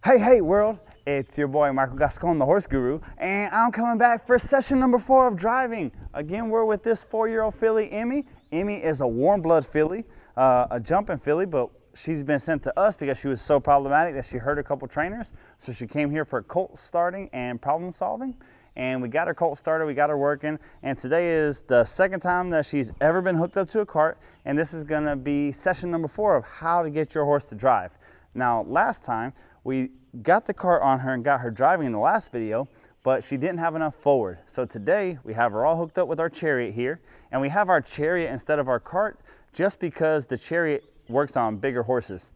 Hey world, it's your boy Michael Gascon, the horse guru, and I'm coming back for session number 4 of driving. Again, we're with this 4-year-old filly, Emmy. Emmy is a warm blood filly, a jumping filly, but she's been sent to us because she was so problematic that she hurt a couple trainers. So she came here for colt starting and problem solving. And we got her colt started, we got her working, and today is the second time that she's ever been hooked up to a cart, and this is gonna be session number 4 of how to get your horse to drive. Now, last time, we got the cart on her and got her driving in the last video, but she didn't have enough forward. So today, we have her all hooked up with our chariot here, and we have our chariot instead of our cart just because the chariot works on bigger horses,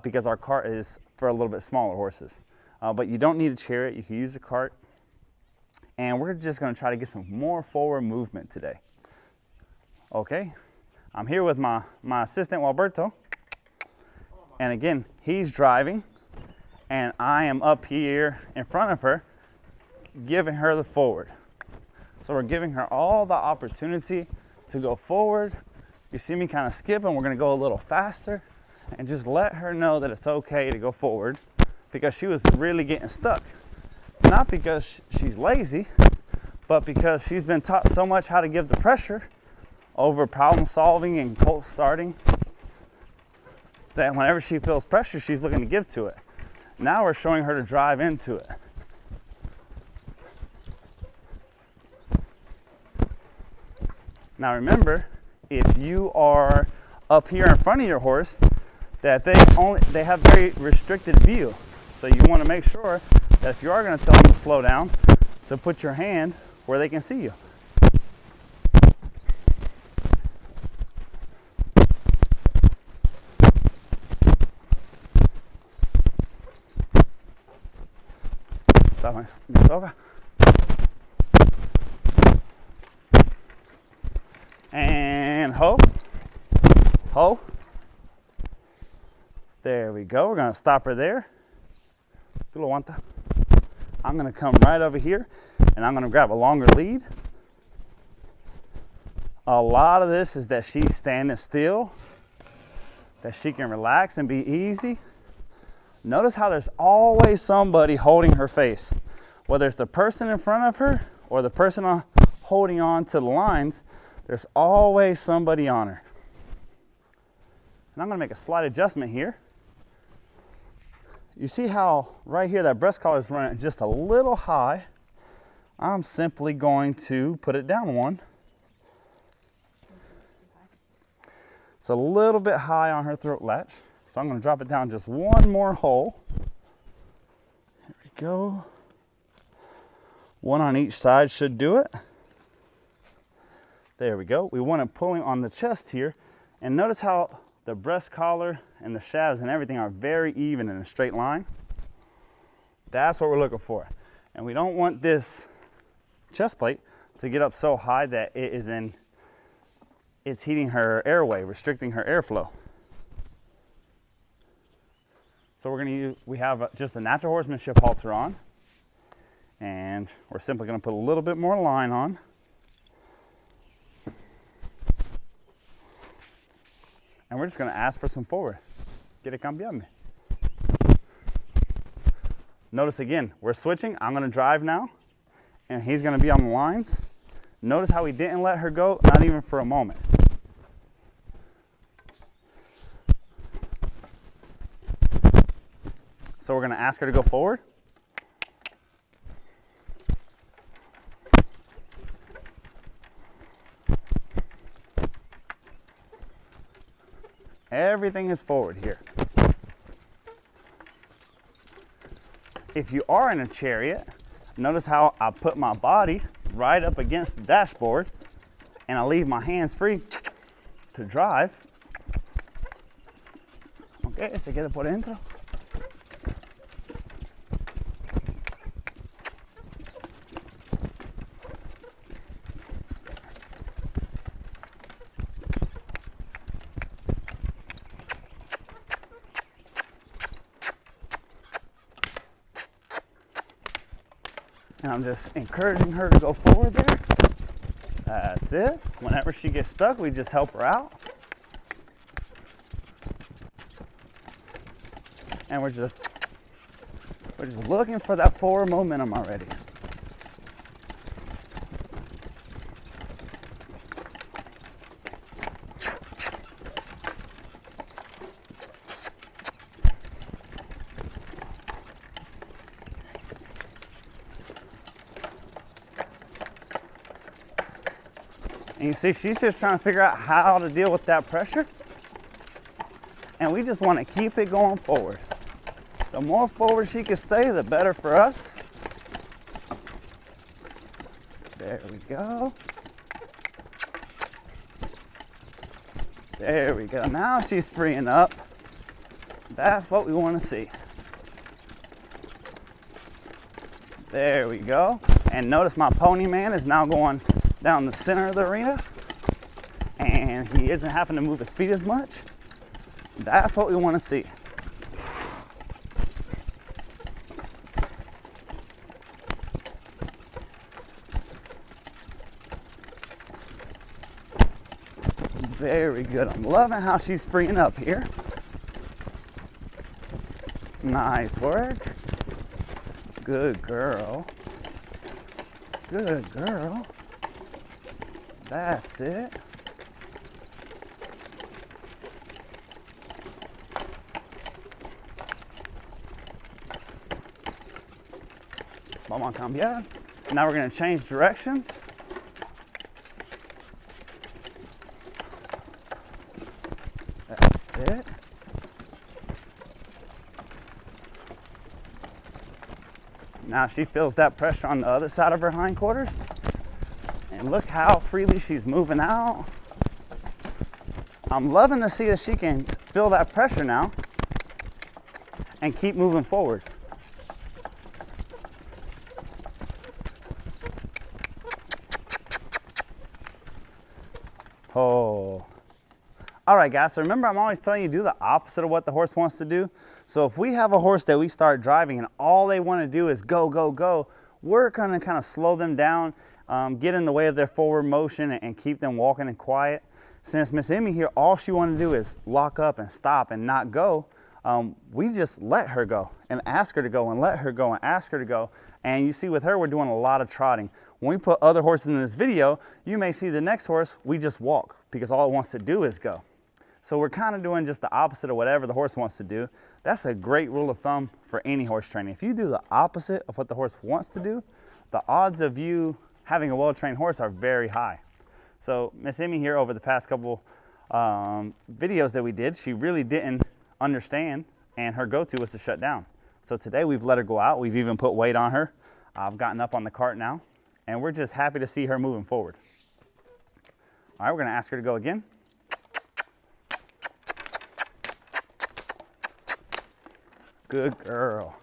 because our cart is for a little bit smaller horses. But you don't need a chariot, you can use a cart. And we're just gonna try to get some more forward movement today. Okay, I'm here with my assistant, Walberto. And again, he's driving, and I am up here in front of her, giving her the forward. So we're giving her all the opportunity to go forward. You see me kind of skipping, we're gonna go a little faster, and just let her know that it's okay to go forward, because she was really getting stuck. Not because she's lazy, but because she's been taught so much how to give the pressure over problem solving and colt starting that whenever she feels pressure, she's looking to give to it. Now we're showing her to drive into it. Now remember, if you are up here in front of your horse, that they have very restricted view. So you want to make sure that if you are going to tell them to slow down, to put your hand where they can see you. And ho, ho. There we go. We're going to stop her there. I'm going to come right over here and I'm going to grab a longer lead. A lot of this is that she's standing still, that she can relax and be easy. Notice how there's always somebody holding her face. Whether it's the person in front of her or the person holding on to the lines, there's always somebody on her. And I'm going to make a slight adjustment here. You see how right here that breast collar is running just a little high. I'm simply going to put it down one. It's a little bit high on her throat latch, so I'm going to drop it down just one more hole. Here we go. One on each side should do it. There we go. We want it pulling on the chest here, and notice how the breast collar and the shafts and everything are very even in a straight line. That's what we're looking for. And we don't want this chest plate to get up so high that it's heating her airway, restricting her airflow. So we have just a natural horsemanship halter on, and we're simply going to put a little bit more line on. And we're just going to ask for some forward. Quiere cambiarme. Notice again, we're switching. I'm going to drive now, and he's going to be on the lines. Notice how he didn't let her go, not even for a moment. So we're going to ask her to go forward. Everything is forward here. If you are in a chariot, notice how I put my body right up against the dashboard and I leave my hands free to drive. Ok, se queda por dentro. And I'm just encouraging her to go forward there. That's it. Whenever she gets stuck, we just help her out. And we're just We're just looking for that forward momentum already. And you see, she's just trying to figure out how to deal with that pressure. And we just want to keep it going forward. The more forward she can stay, the better for us. There we go. There we go. Now she's freeing up. That's what we want to see. There we go. And notice my pony man is now going down the center of the arena, and he isn't having to move his feet as much. That's what we want to see. Very good. I'm loving how she's freeing up here. Nice work. Good girl. Good girl. That's it. Vamos a cambiar. Now we're going to change directions. That's it. Now she feels that pressure on the other side of her hindquarters. And look how freely she's moving out. I'm loving to see that she can feel that pressure now and keep moving forward. Oh. All right, guys, so remember I'm always telling you do the opposite of what the horse wants to do. So if we have a horse that we start driving and all they want to do is go, go, go, we're going to kind of slow them down, get in the way of their forward motion and keep them walking and quiet. Since Miss Emmy here, all she wanted to do is lock up and stop and not go, we just let her go and ask her to go and let her go and ask her to go. And you see with her, we're doing a lot of trotting. When we put other horses in this video, you may see the next horse, we just walk because all it wants to do is go. So we're kind of doing just the opposite of whatever the horse wants to do. That's a great rule of thumb for any horse training. If you do the opposite of what the horse wants to do, the odds of you having a well-trained horse are very high. So Miss Emmy here over the past couple videos that we did, she really didn't understand and her go-to was to shut down. So today we've let her go out. We've even put weight on her. I've gotten up on the cart now and we're just happy to see her moving forward. All right, we're gonna ask her to go again. Good girl.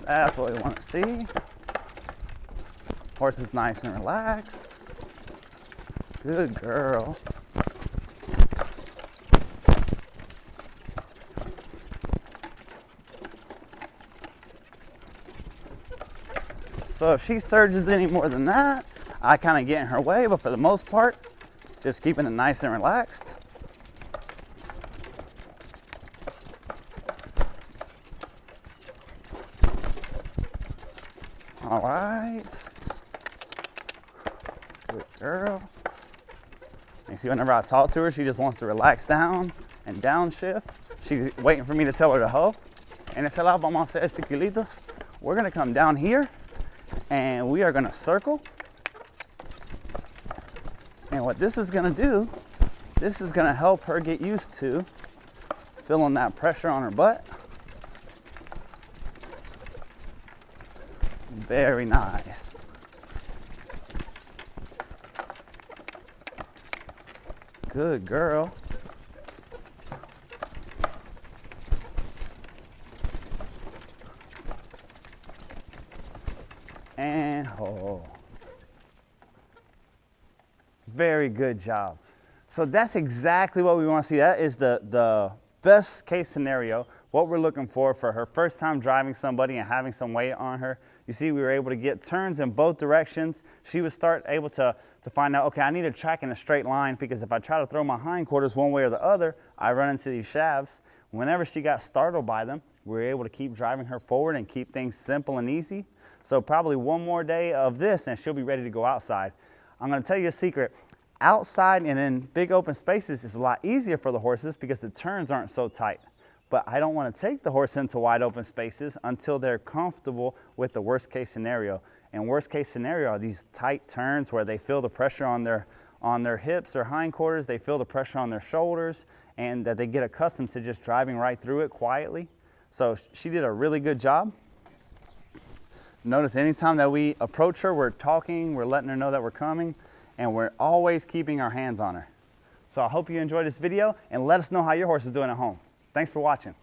That's what we want to see. Horse is nice and relaxed. Good girl. So if she surges any more than that, I kind of get in her way, but for the most part, just keeping it nice and relaxed. All right. Good girl. You see, whenever I talk to her, she just wants to relax down and downshift. She's waiting for me to tell her to hoe. En ese lado vamos a hacer circulitos. We're gonna come down here and we are gonna circle. And what this is gonna do, this is gonna help her get used to feeling that pressure on her butt. Very nice. Good girl. And oh. Very good job. So that's exactly what we want to see. That is the best case scenario, what we're looking for her first time driving somebody and having some weight on her. You see, we were able to get turns in both directions. She would start able to find out, okay, I need a track in a straight line, because if I try to throw my hindquarters one way or the other, I run into these shafts. Whenever she got startled by them, we were able to keep driving her forward and keep things simple and easy. So probably one more day of this and she'll be ready to go outside. I'm gonna tell you a secret. Outside and in big open spaces is a lot easier for the horses because the turns aren't so tight. But I don't want to take the horse into wide open spaces until they're comfortable with the worst case scenario. And worst case scenario are these tight turns where they feel the pressure on their hips or hindquarters, they feel the pressure on their shoulders, and that they get accustomed to just driving right through it quietly. So she did a really good job. Notice anytime that we approach her, we're talking, we're letting her know that we're coming, and we're always keeping our hands on her. So I hope you enjoyed this video, and let us know how your horse is doing at home. Thanks for watching.